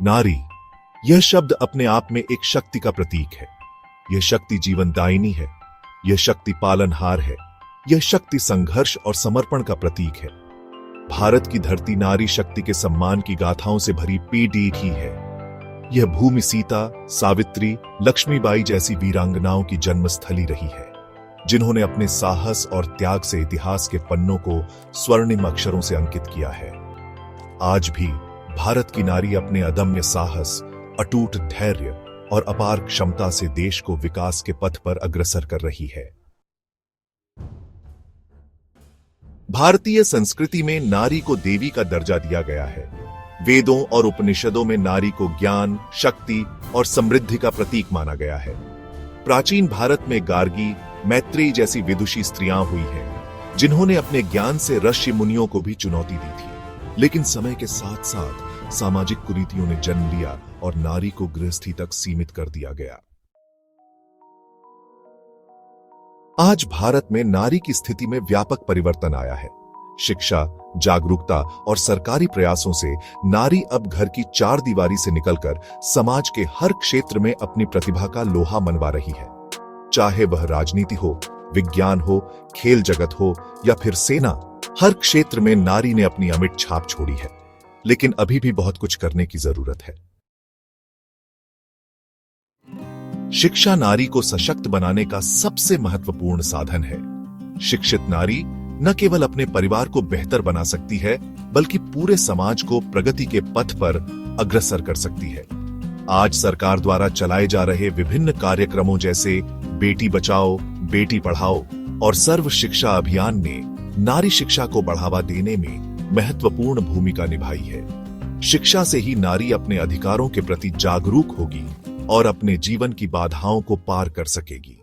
नारी, यह शब्द अपने आप में एक शक्ति का प्रतीक है। यह शक्ति जीवनदायिनी है, यह शक्ति पालनहार है, यह शक्ति संघर्ष और समर्पण का प्रतीक है। भारत की धरती नारी शक्ति के सम्मान की गाथाओं से भरी पीढ़ी है। यह भूमि सीता, सावित्री, लक्ष्मीबाई जैसी वीरांगनाओं की जन्मस्थली रही है, जिन्होंने अपने साहस और त्याग से इतिहास के पन्नों को स्वर्णिम अक्षरों से अंकित किया है। आज भी भारत की नारी अपने अदम्य साहस, अटूट धैर्य और अपार क्षमता से देश को विकास के पथ पर अग्रसर कर रही है। भारतीय संस्कृति में नारी को देवी का दर्जा दिया गया है। वेदों और उपनिषदों में नारी को ज्ञान, शक्ति और समृद्धि का प्रतीक माना गया है। प्राचीन भारत में गार्गी, मैत्रेयी जैसी विदुषी स्त्रियां हुई हैं, जिन्होंने अपने ज्ञान से ऋषि मुनियों को भी चुनौती दी थी। लेकिन समय के साथ साथ सामाजिक कुरीतियों ने जन्म लिया और नारी को गृहस्थी तक सीमित कर दिया गया। आज भारत में नारी की स्थिति में व्यापक परिवर्तन आया है। शिक्षा, जागरूकता और सरकारी प्रयासों से नारी अब घर की चार दीवारी से निकलकर समाज के हर क्षेत्र में अपनी प्रतिभा का लोहा मनवा रही है। चाहे वह राजनीति हो, विज्ञान हो, खेल जगत हो या फिर सेना, हर क्षेत्र में नारी ने अपनी अमिट छाप छोड़ी है। लेकिन अभी भी बहुत कुछ करने की जरूरत है। शिक्षा नारी को सशक्त बनाने का सबसे महत्वपूर्ण साधन है। शिक्षित नारी न केवल अपने परिवार को बेहतर बना सकती है, बल्कि पूरे समाज को प्रगति के पथ पर अग्रसर कर सकती है। आज सरकार द्वारा चलाए जा रहे विभिन्न कार्यक्रमों जैसे बेटी बचाओ, बेटी पढ़ाओ और सर्व शिक्षा अभियान ने नारी शिक्षा को बढ़ावा देने में महत्वपूर्ण भूमिका निभाई है। शिक्षा से ही नारी अपने अधिकारों के प्रति जागरूक होगी और अपने जीवन की बाधाओं को पार कर सकेगी।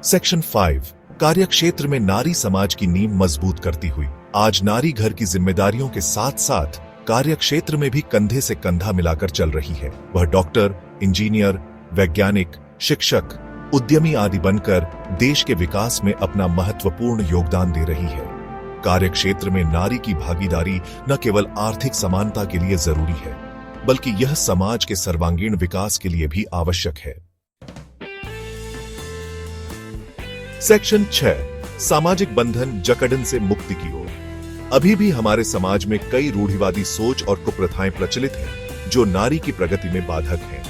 सेक्शन 5, कार्यक्षेत्र में नारी समाज की नींव मजबूत करती हुई। आज नारी घर की जिम्मेदारियों के साथ साथ कार्यक्षेत्र में भी कंधे से कंधा मिलाकर चल रही है। वह डॉक्टर, इंजीनियर, वैज्ञानिक, शिक्षक, उद्यमी आदि बनकर देश के विकास में अपना महत्वपूर्ण योगदान दे रही है। कार्यक्षेत्र में नारी की भागीदारी न केवल आर्थिक समानता के लिए जरूरी है, बल्कि यह समाज के सर्वांगीण विकास के लिए भी आवश्यक है। सेक्शन 6, सामाजिक बंधन जकड़न से मुक्ति की ओर। अभी भी हमारे समाज में कई रूढ़िवादी सोच और कुप्रथाएं प्रचलित हैं, जो नारी की प्रगति में बाधक हैं।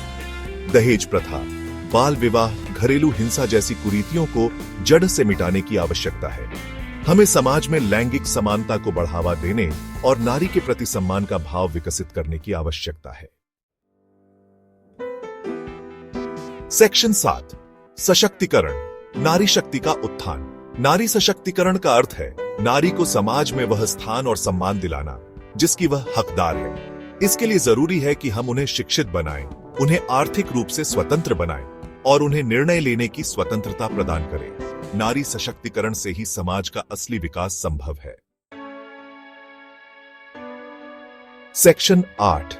दहेज प्रथा, बाल विवाह, घरेलू हिंसा जैसी कुरीतियों को जड़ से मिटाने की आवश्यकता है। हमें समाज में लैंगिक समानता को बढ़ावा देने और नारी के प्रति सम्मान का भाव विकसित करने की आवश्यकता है। सेक्शन 7, सशक्तिकरण, नारी शक्ति का उत्थान। नारी सशक्तिकरण का अर्थ है नारी को समाज में वह स्थान और सम्मान दिलाना जिसकी वह हकदार है। इसके लिए जरूरी है कि हम उन्हें शिक्षित बनाएं, उन्हें आर्थिक रूप से स्वतंत्र बनाएं और उन्हें निर्णय लेने की स्वतंत्रता प्रदान करें। नारी सशक्तिकरण से ही समाज का असली विकास संभव है। सेक्शन 8,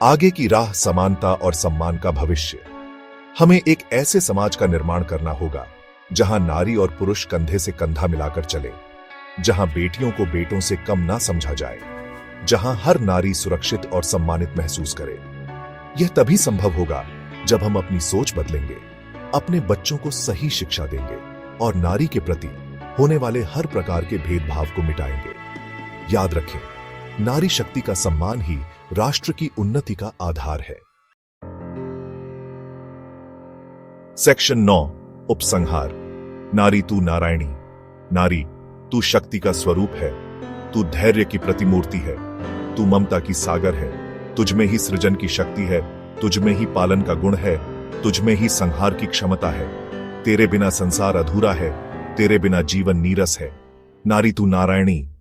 आगे की राह, समानता और सम्मान का भविष्य। हमें एक ऐसे समाज का निर्माण करना होगा जहां नारी और पुरुष कंधे से कंधा मिलाकर चले, जहां बेटियों को बेटों से कम ना समझा जाए, जहां हर नारी सुरक्षित और सम्मानित महसूस करे। यह तभी संभव होगा जब हम अपनी सोच बदलेंगे, अपने बच्चों को सही शिक्षा देंगे और नारी के प्रति होने वाले हर प्रकार के भेदभाव को मिटाएंगे। याद रखें, नारी शक्ति का सम्मान ही राष्ट्र की उन्नति का आधार है। सेक्शन 9, उपसंहार। नारी तू नारायणी। नारी, तू शक्ति का स्वरूप है, तू धैर्य की प्रतिमूर्ति है, तू ममता की सागर है। तुझ में ही सृजन की शक्ति है, तुझ में ही पालन का गुण है, तुझ में ही संहार की क्षमता है। तेरे बिना संसार अधूरा है, तेरे बिना जीवन नीरस है। नारी तू नारायणी,